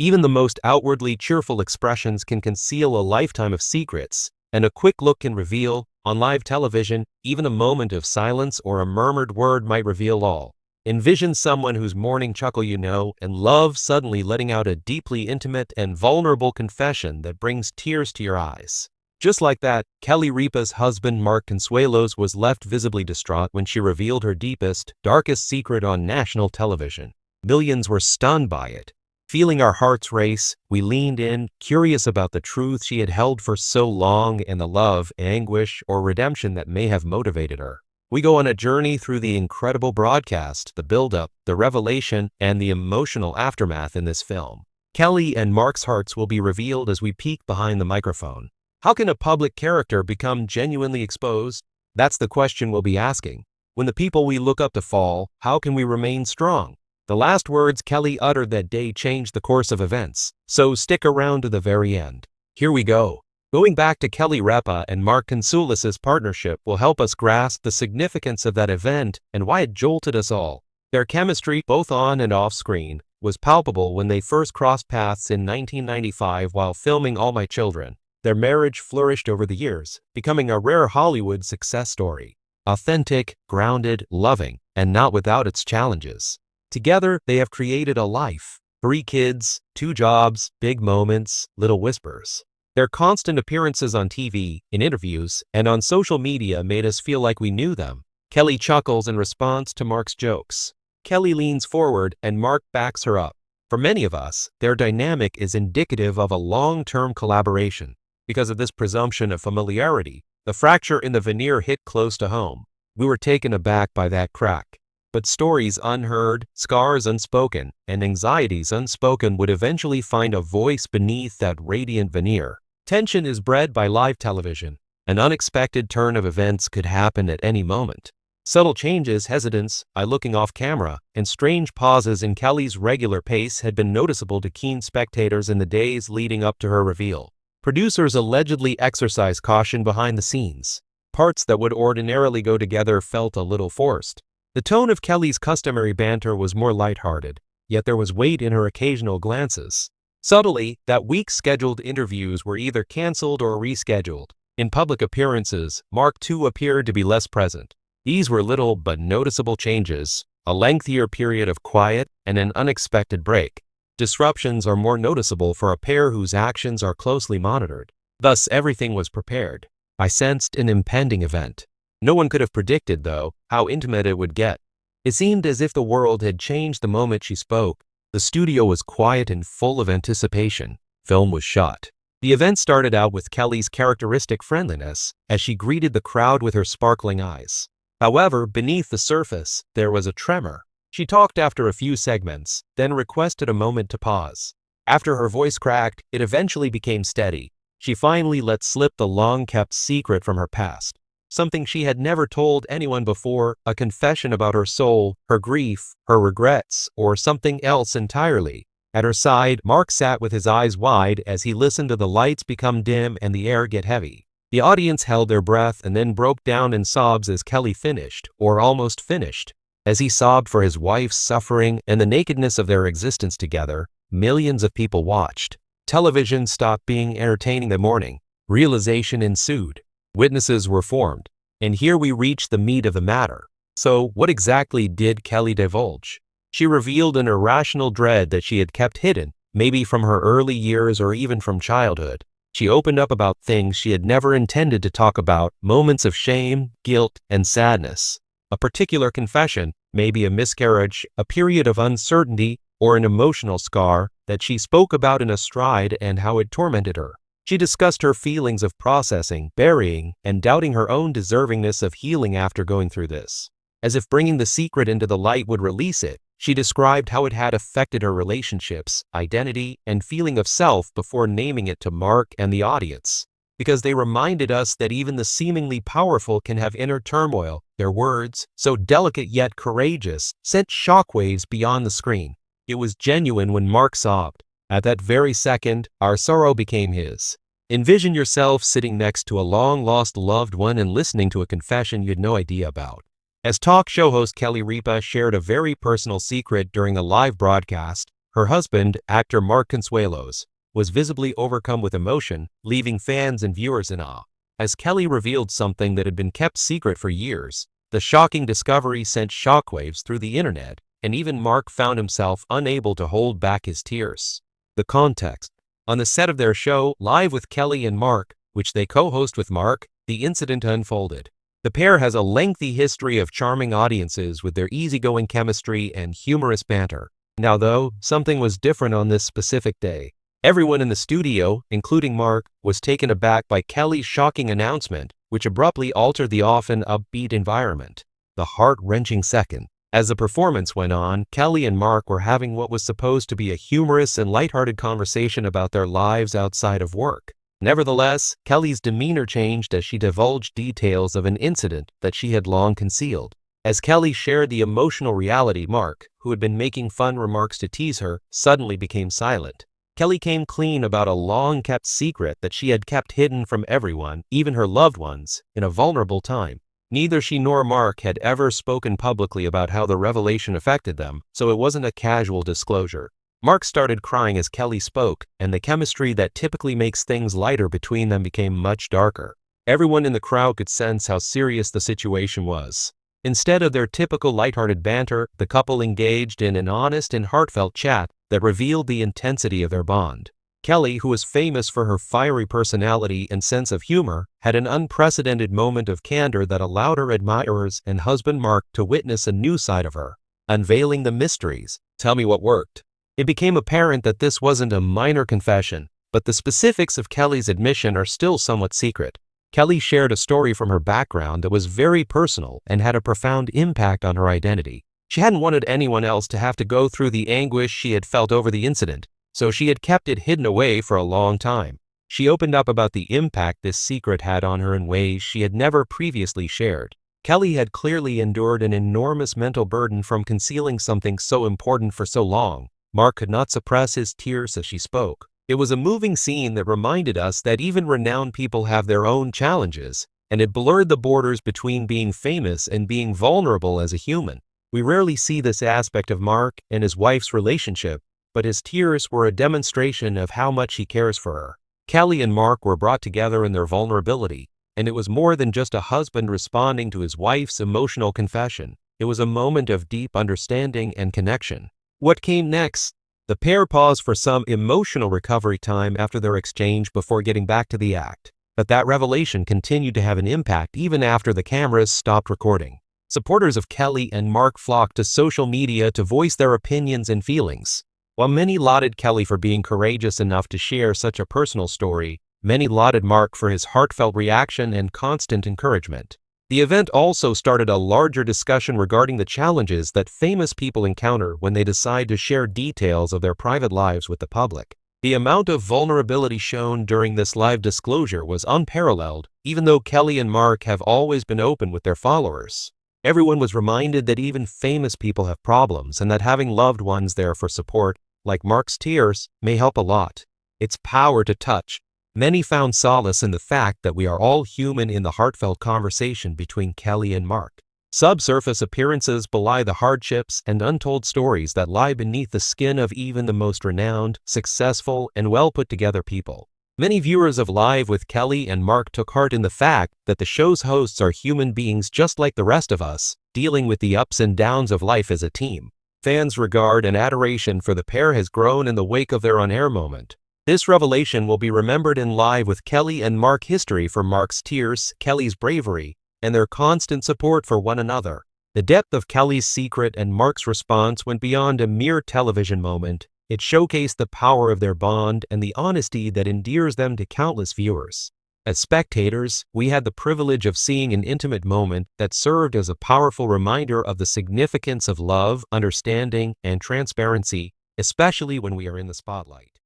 Even the most outwardly cheerful expressions can conceal a lifetime of secrets, and a quick look can reveal, on live television, even a moment of silence or a murmured word might reveal all. Envision someone whose morning chuckle you know and love suddenly letting out a deeply intimate and vulnerable confession that brings tears to your eyes. Just like that, Kelly Ripa's husband Mark Consuelos was left visibly distraught when she revealed her deepest, darkest secret on national television. Millions were stunned by it. Feeling our hearts race, we leaned in, curious about the truth she had held for so long and the love, anguish, or redemption that may have motivated her. We go on a journey through the incredible broadcast, the build-up, the revelation, and the emotional aftermath in this film. Kelly and Mark's hearts will be revealed as we peek behind the microphone. How can a public character become genuinely exposed? That's the question we'll be asking. When the people we look up to fall, how can we remain strong? The last words Kelly uttered that day changed the course of events, so stick around to the very end. Here we go. Going back to Kelly Ripa and Mark Consuelos' partnership will help us grasp the significance of that event and why it jolted us all. Their chemistry, both on and off screen, was palpable when they first crossed paths in 1995 while filming All My Children. Their marriage flourished over the years, becoming a rare Hollywood success story. Authentic, grounded, loving, and not without its challenges. Together, they have created a life. 3 kids, 2 jobs, big moments, little whispers. Their constant appearances on TV, in interviews, and on social media made us feel like we knew them. Kelly chuckles in response to Mark's jokes. Kelly leans forward and Mark backs her up. For many of us, their dynamic is indicative of a long-term collaboration. Because of this presumption of familiarity, the fracture in the veneer hit close to home. We were taken aback by that crack. But stories unheard, scars unspoken, and anxieties unspoken would eventually find a voice beneath that radiant veneer. Tension is bred by live television. An unexpected turn of events could happen at any moment. Subtle changes, hesitance, eye looking off camera, and strange pauses in Kelly's regular pace had been noticeable to keen spectators in the days leading up to her reveal. Producers allegedly exercised caution behind the scenes. Parts that would ordinarily go together felt a little forced. The tone of Kelly's customary banter was more lighthearted, yet there was weight in her occasional glances. Subtly, that week's scheduled interviews were either canceled or rescheduled. In public appearances, Mark too appeared to be less present. These were little but noticeable changes, a lengthier period of quiet, and an unexpected break. Disruptions are more noticeable for a pair whose actions are closely monitored. Thus, everything was prepared. I sensed an impending event. No one could have predicted, though, how intimate it would get. It seemed as if the world had changed the moment she spoke. The studio was quiet and full of anticipation. Film was shot. The event started out with Kelly's characteristic friendliness as she greeted the crowd with her sparkling eyes. However, beneath the surface, there was a tremor. She talked after a few segments, then requested a moment to pause. After her voice cracked, it eventually became steady. She finally let slip the long-kept secret from her past. Something she had never told anyone before, a confession about her soul, her grief, her regrets, or something else entirely. At her side, Mark sat with his eyes wide as he listened to the lights become dim and the air get heavy. The audience held their breath and then broke down in sobs as Kelly finished, or almost finished. As he sobbed for his wife's suffering and the nakedness of their existence together, millions of people watched. Television stopped being entertaining that morning. Realization ensued. Witnesses were formed. And here we reach the meat of the matter. So, what exactly did Kelly divulge? She revealed an irrational dread that she had kept hidden, maybe from her early years or even from childhood. She opened up about things she had never intended to talk about, moments of shame, guilt, and sadness. A particular confession, maybe a miscarriage, a period of uncertainty, or an emotional scar that she spoke about in a stride and how it tormented her. She discussed her feelings of processing, burying, and doubting her own deservingness of healing after going through this. As if bringing the secret into the light would release it, she described how it had affected her relationships, identity, and feeling of self before naming it to Mark and the audience. Because they reminded us that even the seemingly powerful can have inner turmoil. Their words, so delicate yet courageous, sent shockwaves beyond the screen. It was genuine when Mark sobbed. At that very second, our sorrow became his. Envision yourself sitting next to a long-lost loved one and listening to a confession you had no idea about. As talk show host Kelly Ripa shared a very personal secret during a live broadcast, Her husband, actor Mark Consuelos, was visibly overcome with emotion, leaving fans and viewers in awe. As Kelly revealed something that had been kept secret for years, the shocking discovery sent shockwaves through the internet, and even Mark found himself unable to hold back his tears. The context. On the set of their show, Live with Kelly and Mark, which they co-host with Mark, the incident unfolded. The pair has a lengthy history of charming audiences with their easygoing chemistry and humorous banter. Now though, something was different on this specific day. Everyone in the studio, including Mark, was taken aback by Kelly's shocking announcement, which abruptly altered the often upbeat environment. The heart-wrenching second. As the performance went on, Kelly and Mark were having what was supposed to be a humorous and lighthearted conversation about their lives outside of work. Nevertheless, Kelly's demeanor changed as she divulged details of an incident that she had long concealed. As Kelly shared the emotional reality, Mark, who had been making fun remarks to tease her, suddenly became silent. Kelly came clean about a long-kept secret that she had kept hidden from everyone, even her loved ones, in a vulnerable time. Neither she nor Mark had ever spoken publicly about how the revelation affected them, so it wasn't a casual disclosure. Mark started crying as Kelly spoke, and the chemistry that typically makes things lighter between them became much darker. Everyone in the crowd could sense how serious the situation was. Instead of their typical lighthearted banter, the couple engaged in an honest and heartfelt chat that revealed the intensity of their bond. Kelly, who was famous for her fiery personality and sense of humor, had an unprecedented moment of candor that allowed her admirers and husband Mark to witness a new side of her. Unveiling the mysteries. Tell me what worked. It became apparent that this wasn't a minor confession, but the specifics of Kelly's admission are still somewhat secret. Kelly shared a story from her background that was very personal and had a profound impact on her identity. She hadn't wanted anyone else to have to go through the anguish she had felt over the incident, so she had kept it hidden away for a long time. She opened up about the impact this secret had on her in ways she had never previously shared. Kelly had clearly endured an enormous mental burden from concealing something so important for so long. Mark could not suppress his tears as she spoke. It was a moving scene that reminded us that even renowned people have their own challenges, and it blurred the borders between being famous and being vulnerable as a human. We rarely see this aspect of Mark and his wife's relationship, but his tears were a demonstration of how much he cares for her. Kelly and Mark were brought together in their vulnerability, and it was more than just a husband responding to his wife's emotional confession. It was a moment of deep understanding and connection. What came next? The pair paused for some emotional recovery time after their exchange before getting back to the act. But that revelation continued to have an impact even after the cameras stopped recording. Supporters of Kelly and Mark flocked to social media to voice their opinions and feelings. While many lauded Kelly for being courageous enough to share such a personal story, many lauded Mark for his heartfelt reaction and constant encouragement. The event also started a larger discussion regarding the challenges that famous people encounter when they decide to share details of their private lives with the public. The amount of vulnerability shown during this live disclosure was unparalleled, even though Kelly and Mark have always been open with their followers. Everyone was reminded that even famous people have problems and that having loved ones there for support, like Mark's tears, may help a lot. Its power to touch. Many found solace in the fact that we are all human in the heartfelt conversation between Kelly and Mark. Subsurface appearances belie the hardships and untold stories that lie beneath the skin of even the most renowned, successful, and well-put-together people. Many viewers of Live with Kelly and Mark took heart in the fact that the show's hosts are human beings just like the rest of us, dealing with the ups and downs of life as a team. Fans' regard and adoration for the pair has grown in the wake of their on-air moment. This revelation will be remembered in Live with Kelly and Mark history for Mark's tears, Kelly's bravery, and their constant support for one another. The depth of Kelly's secret and Mark's response went beyond a mere television moment. It showcased the power of their bond and the honesty that endears them to countless viewers. As spectators, we had the privilege of seeing an intimate moment that served as a powerful reminder of the significance of love, understanding, and transparency, especially when we are in the spotlight.